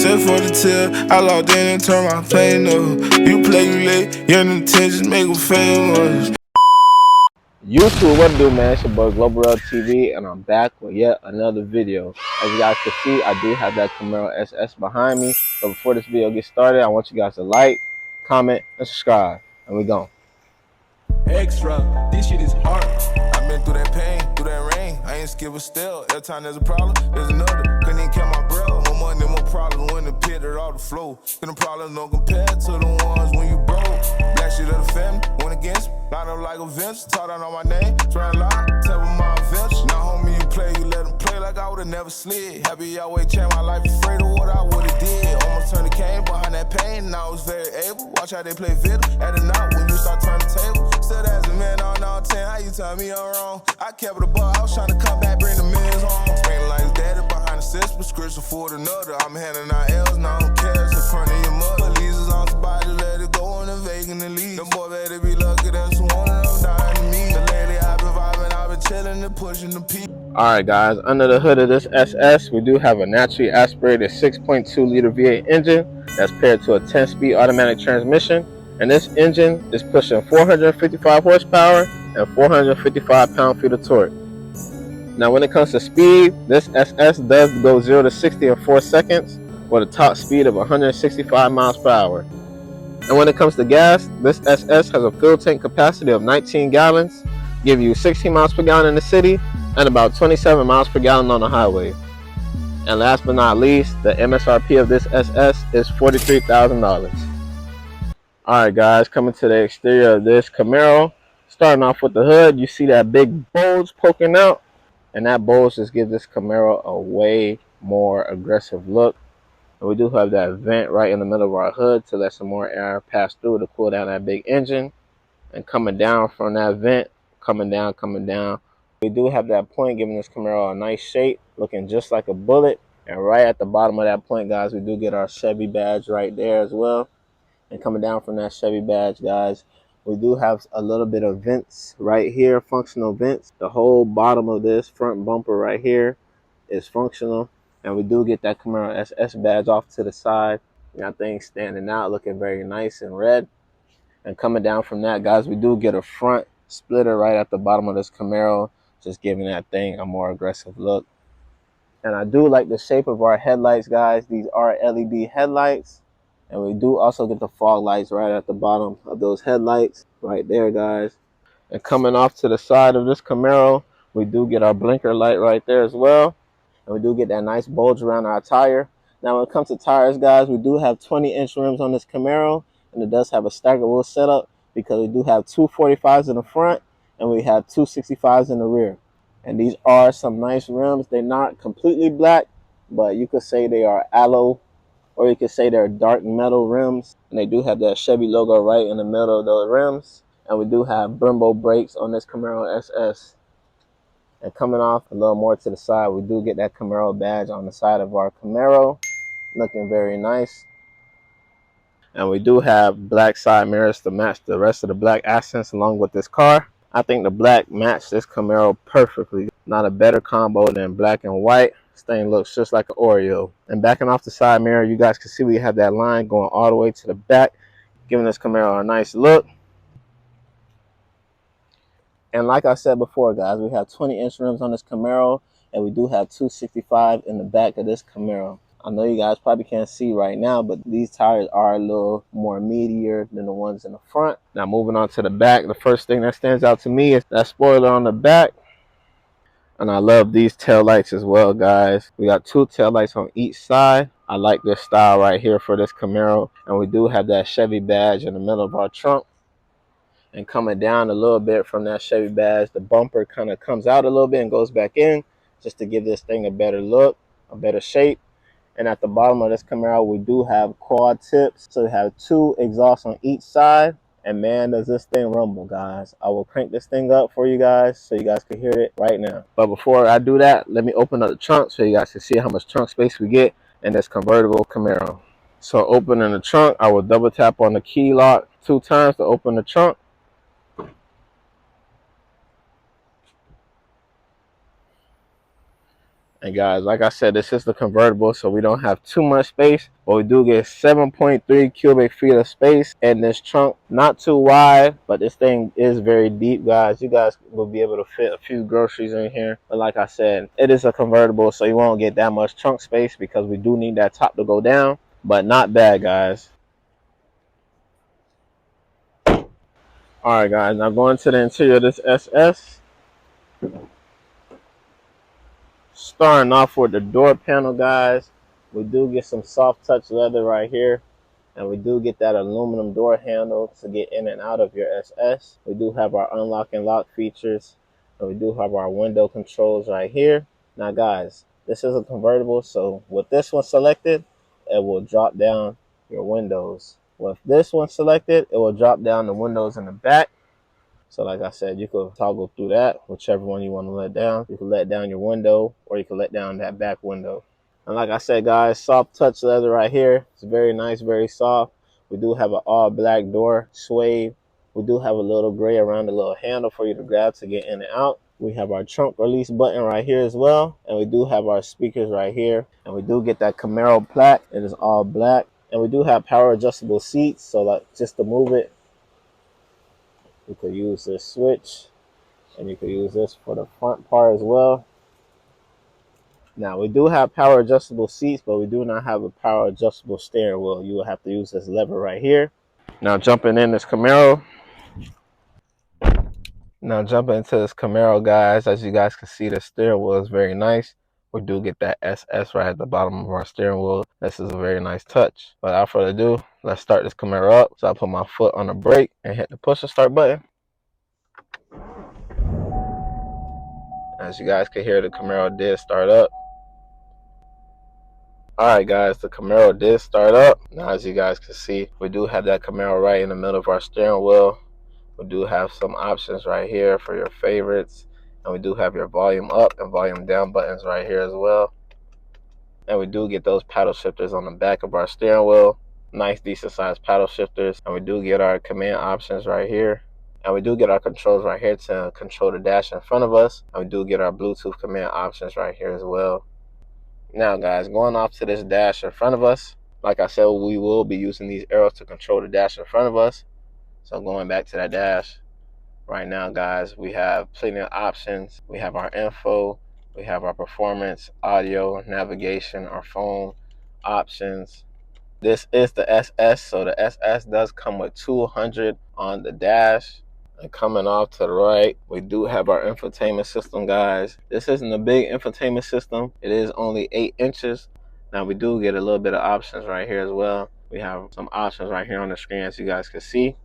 Set for the tail, I logged in and turned my plane up. You play, you late, your intentions make them famous. YouTube, what to do, man? It's your boy GlobalRellTV, and I'm back with yet another video. As you guys can see, I do have that Camaro SS behind me. But before this video gets started, I want you guys to like, comment, and subscribe. And we gone. Extra, this shit is hard. I've been through that pain, through that rain. I ain't skip a still. Every time there's a problem, there's another. Couldn't even count my breath. More money, more problems when the pit or all the flow. Then the problems don't compare to the ones when you broke. Black shit of the family, went against me. Line up like a Vince, taught out on my name. Trying to lie, tell them my adventure. Now, homie, you play, you let them play like I would've never slid. Happy always changed my life, afraid of what I would've did. Almost turned the cane behind that pain, and I was very able. Watch how they play fiddle at the night when you start turning the table. Still as a man on all 10, how you tell me I'm wrong? I kept it above, I was trying to come back, bring the millions home. Spending like his daddy behind the six, prescription for another. I'm handing out L's, now I don't care, it's in front of your mother. Police is on somebody, let it go on and vacant and leave. Them boy better be lucky, that's one of them dying to me. The lady I've been vibing, I've been chilling and pushing the peak. Alright guys, under the hood of this SS, we do have a naturally aspirated 6.2 liter V8 engine that's paired to a 10-speed automatic transmission. And this engine is pushing 455 horsepower and 455 pound-feet of torque. Now when it comes to speed, this SS does go 0 to 60 in 4 seconds with a top speed of 165 miles per hour. And when it comes to gas, this SS has a fuel tank capacity of 19 gallons, give you 16 miles per gallon in the city and about 27 miles per gallon on the highway. And last but not least, the MSRP of this SS is $43,000. Alright guys, coming to the exterior of this Camaro. Starting off with the hood, you see that big bulge poking out. And that bulge just gives this Camaro a way more aggressive look. And we do have that vent right in the middle of our hood to let some more air pass through to cool down that big engine. And coming down from that vent, coming down. We do have that point giving this Camaro a nice shape, looking just like a bullet. And right at the bottom of that point, guys, we do get our Chevy badge right there as well. And coming down from that Chevy badge, guys, we do have a little bit of vents right here, functional vents. The whole bottom of this front bumper right here is functional. And we do get that Camaro SS badge off to the side. That thing standing out, looking very nice and red. And coming down from that, guys, we do get a front splitter right at the bottom of this Camaro, just giving that thing a more aggressive look. And I do like the shape of our headlights, guys. These are LED headlights. And we do also get the fog lights right at the bottom of those headlights right there, guys. And coming off to the side of this Camaro, we do get our blinker light right there as well. And we do get that nice bulge around our tire. Now when it comes to tires, guys, we do have 20-inch rims on this Camaro. And it does have a stagger wheel setup because we do have two 45s in the front and we have two 65s in the rear. And these are some nice rims. They're not completely black, but you could say they are aloe, or you could say they're dark metal rims. And they do have that Chevy logo right in the middle of those rims. And we do have Brembo brakes on this Camaro SS. And coming off a little more to the side, we do get that Camaro badge on the side of our Camaro, looking very nice. And we do have black side mirrors to match the rest of the black accents along with this car. I think the black matched this Camaro perfectly. Not a better combo than black and white. This thing looks just like an Oreo. And backing off the side mirror, you guys can see we have that line going all the way to the back, giving this Camaro a nice look. And like I said before, guys, we have 20-inch rims on this Camaro, and we do have 265 in the back of this Camaro. I know you guys probably can't see right now, but these tires are a little more meatier than the ones in the front. Now moving on to the back, the first thing that stands out to me is that spoiler on the back. And I love these tail lights as well, guys. We got two tail lights on each side. I like this style right here for this Camaro. And we do have that Chevy badge in the middle of our trunk. And coming down a little bit from that Chevy badge, the bumper kind of comes out a little bit and goes back in just to give this thing a better look, a better shape. And at the bottom of this Camaro, we do have quad tips. So we have two exhausts on each side. And man, does this thing rumble, guys. I will crank this thing up for you guys so you guys can hear it right now. But before I do that, let me open up the trunk so you guys can see how much trunk space we get in this convertible Camaro. So opening the trunk, I will double tap on the key lock 2 times to open the trunk. And guys, like I said, this is the convertible, so we don't have too much space, but we do get 7.3 cubic feet of space in this trunk. Not too wide, but this thing is very deep, guys. You guys will be able to fit a few groceries in here. But like I said, it is a convertible, so you won't get that much trunk space because we do need that top to go down, but not bad, guys. All right, guys, now going to the interior of this SS. Starting off with the door panel, guys, we do get some soft touch leather right here, and we do get that aluminum door handle to get in and out of your SS. We do have our unlock and lock features, and we do have our window controls right here. Now, guys, this is a convertible, so with this one selected, it will drop down your windows. With this one selected, it will drop down the windows in the back. So like I said, you could toggle through that, whichever one you want to let down. You can let down your window, or you can let down that back window. And like I said, guys, soft touch leather right here. It's very nice, very soft. We do have an all black door, suede. We do have a little gray around the little handle for you to grab to get in and out. We have our trunk release button right here as well. And we do have our speakers right here. And we do get that Camaro plaque. It is all black. And we do have power adjustable seats. So like just to move it, you could use this switch, and you could use this for the front part as well. Now, we do have power adjustable seats, but we do not have a power adjustable steering wheel. You will have to use this lever right here. Now, jumping in this Camaro. Now, jumping into this Camaro, guys, as you guys can see, the steering wheel is very nice. We do get that SS right at the bottom of our steering wheel. This is a very nice touch. But without further ado, let's start this Camaro up. So I put my foot on the brake and hit the push and start button. As you guys can hear, the Camaro did start up. Alright guys, the Camaro did start up. Now as you guys can see, we do have that Camaro right in the middle of our steering wheel. We do have some options right here for your favorites. And we do have your volume up and volume down buttons right here as well. And we do get those paddle shifters on the back of our steering wheel. Nice decent sized paddle shifters. And we do get our command options right here. And we do get our controls right here to control the dash in front of us. And we do get our Bluetooth command options right here as well. Now guys, going off to this dash in front of us, like I said, we will be using these arrows to control the dash in front of us. So going back to that dash, right now guys, we have plenty of options. We have our info, we have our performance, audio, navigation, our phone options. This is the SS, so the SS does come with 200 on the dash. And coming off to the right, we do have our infotainment system, guys. This isn't a big infotainment system. It is only 8 inches. Now we do get a little bit of options right here as well. We have some options right here on the screen, as you guys can see.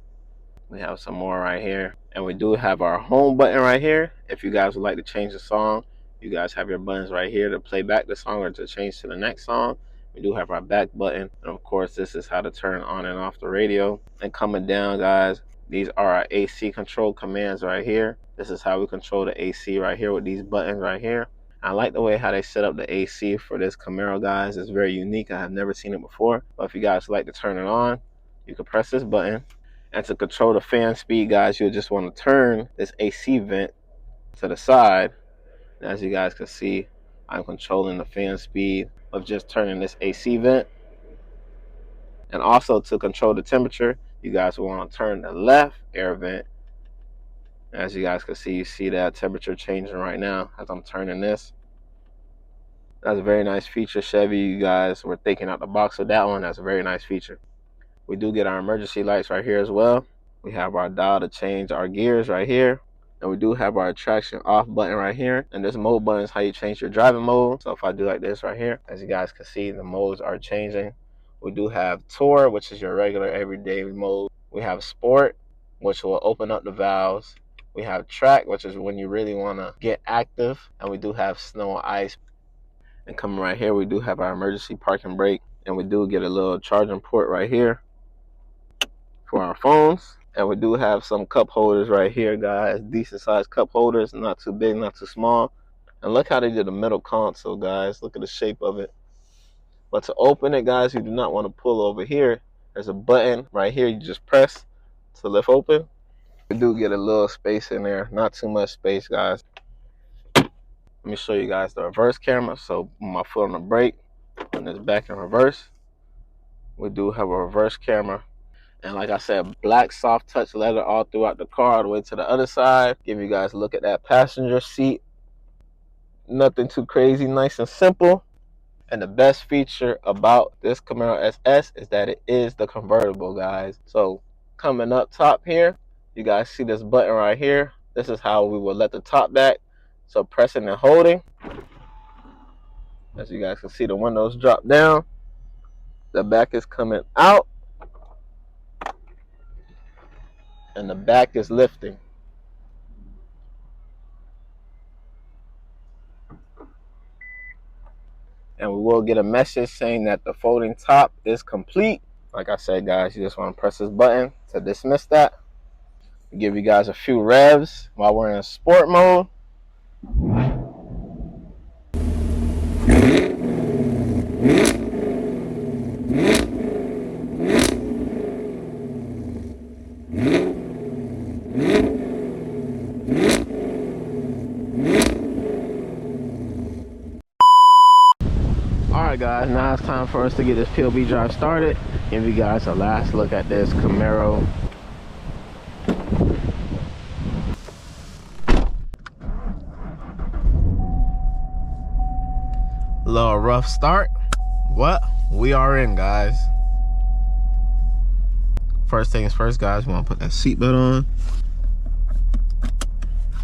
We have some more right here. And we do have our home button right here. If you guys would like to change the song, you guys have your buttons right here to play back the song or to change to the next song. We do have our back button. And of course, this is how to turn on and off the radio. And coming down, guys, these are our AC control commands right here. This is how we control the AC right here with these buttons right here. I like the way how they set up the AC for this Camaro, guys. It's very unique. I have never seen it before. But if you guys like to turn it on, you can press this button. And to control the fan speed, guys, you'll just want to turn this AC vent to the side. And as you guys can see, I'm controlling the fan speed of just turning this AC vent. And also to control the temperature, you guys will want to turn the left air vent. As you guys can see, you see that temperature changing right now as I'm turning this. That's a very nice feature, Chevy. You guys were thinking out the box with that one. That's a very nice feature. We do get our emergency lights right here as well. We have our dial to change our gears right here. And we do have our traction off button right here. And this mode button is how you change your driving mode. So if I do like this right here, as you guys can see, the modes are changing. We do have Tour, which is your regular everyday mode. We have Sport, which will open up the valves. We have Track, which is when you really want to get active. And we do have Snow and Ice. And coming right here, we do have our emergency parking brake. And we do get a little charging port right here for our phones. And we do have some cup holders right here, guys. Decent sized cup holders, not too big, not too small. And look how they did the middle console, guys. Look at the shape of it. But to open it, guys, you do not want to pull over here. There's a button right here. You just press to lift open. We do get a little space in there. Not too much space, guys. Let me show you guys the reverse camera. So my foot on the brake, when it's back in reverse, we do have a reverse camera. And like I said, black soft touch leather all throughout the car, all the way to the other side. Give you guys a look at that passenger seat. Nothing too crazy, nice and simple. And the best feature about this Camaro SS is that it is the convertible, guys. So coming up top here, you guys see this button right here. This is how we will let the top back. So pressing and holding, as you guys can see, the windows drop down. The back is coming out, and the back is lifting. And we will get a message saying that the folding top is complete. Like I said, guys, you just want to press this button to dismiss that. Give you guys a few revs while we're in sport mode. Alright guys, now it's time for us to get this POV drive started. Give you guys a last look at this Camaro. Little rough start, but we are in, guys. First things first, guys, we want to put that seatbelt on.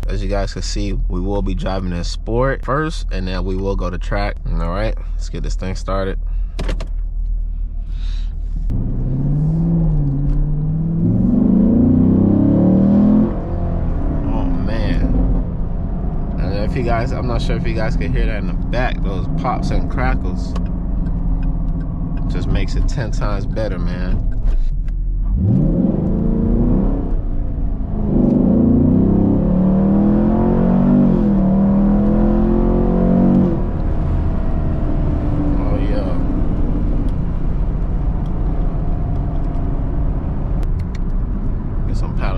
As you guys can see, we will be driving in sport first, and then we will go to track. All right, let's get this thing started. Oh man. And if you guys, I'm not sure if you guys can hear that in the back, those pops and crackles. Just makes it 10 times better, man.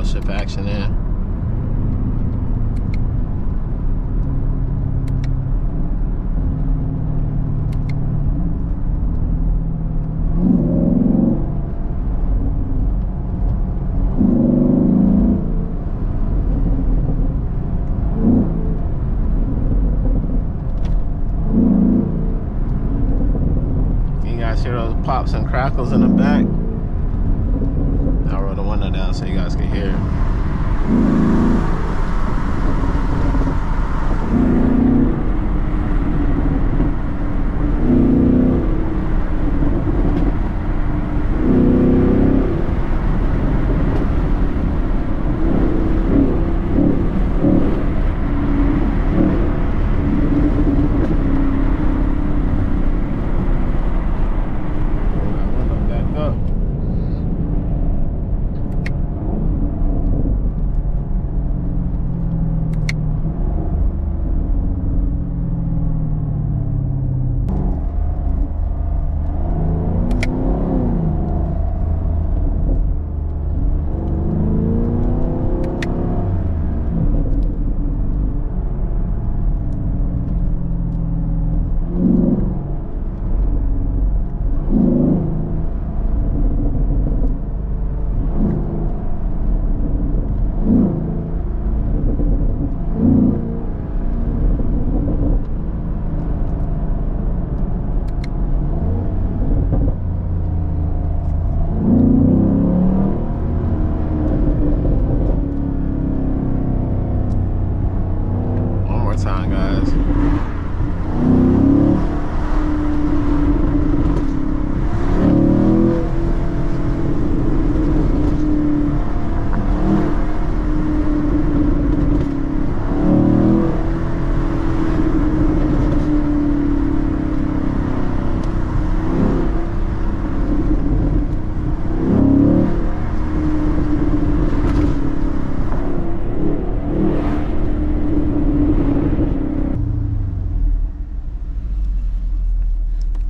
Shift action in. You guys hear those pops and crackles in the back? I'll roll the window down so you guys can hear. Time, guys.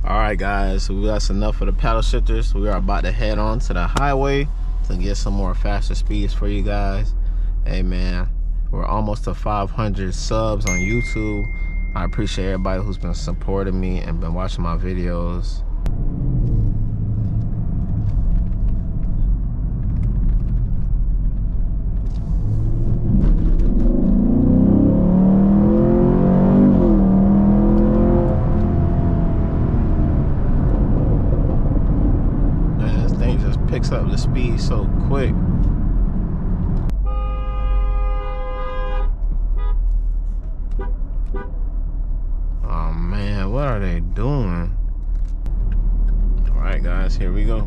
Alright guys, so that's enough of the paddle shifters. We are about to head on to the highway to get some more faster speeds for you guys. Hey man, we're almost to 500 subs on YouTube. I appreciate everybody who's been supporting me and been watching my videos. Man, this thing just picks up the speed so quick. Oh man, what are they doing? All right, guys, here we go.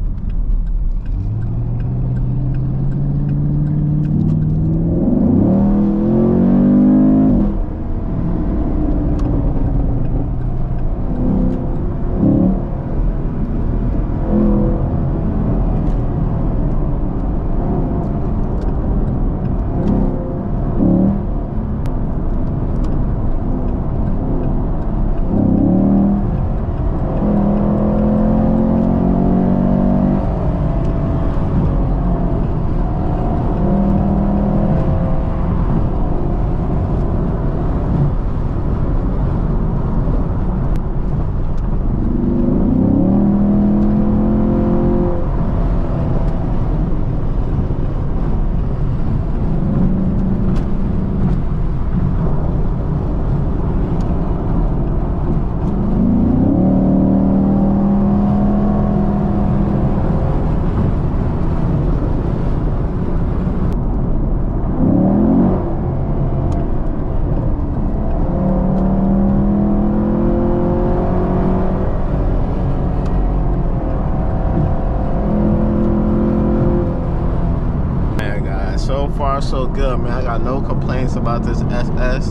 So far so good, man. I got no complaints about this SS.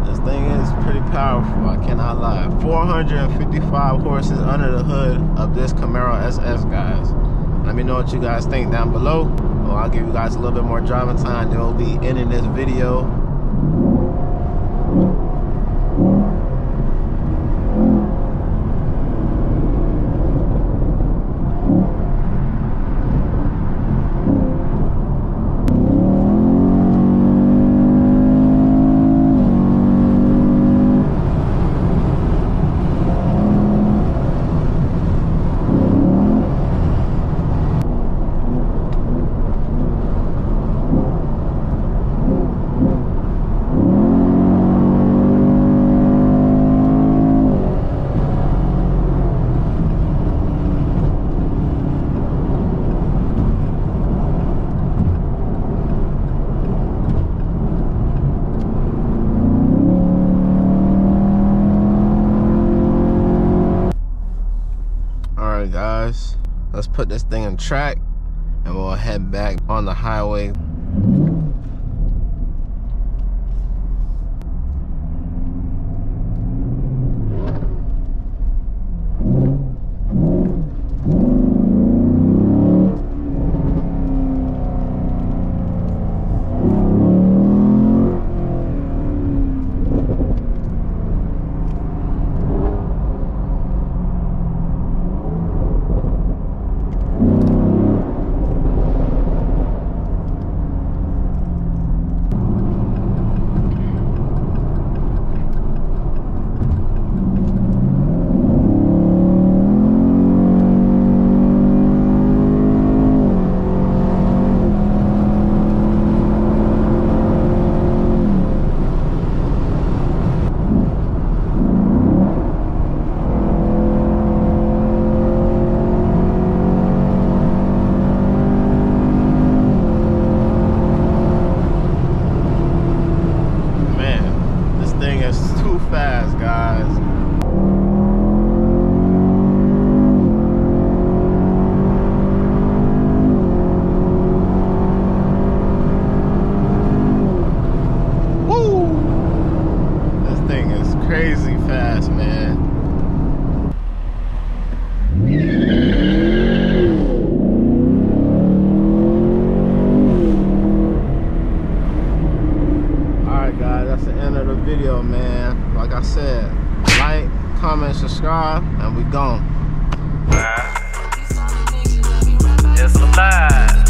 This thing is pretty powerful, I cannot lie. 455 horses under the hood of this Camaro SS, guys. Let me know what you guys think down below. Well, I'll give you guys a little bit more driving time, then we'll be ending this video. Guys, let's put this thing in track and we'll head back on the highway. Fast, guys. Woo! This thing is crazy fast, man. Alright guys, that's the end of the video, man. Like I said, like, comment, subscribe, and we gone. It's alive.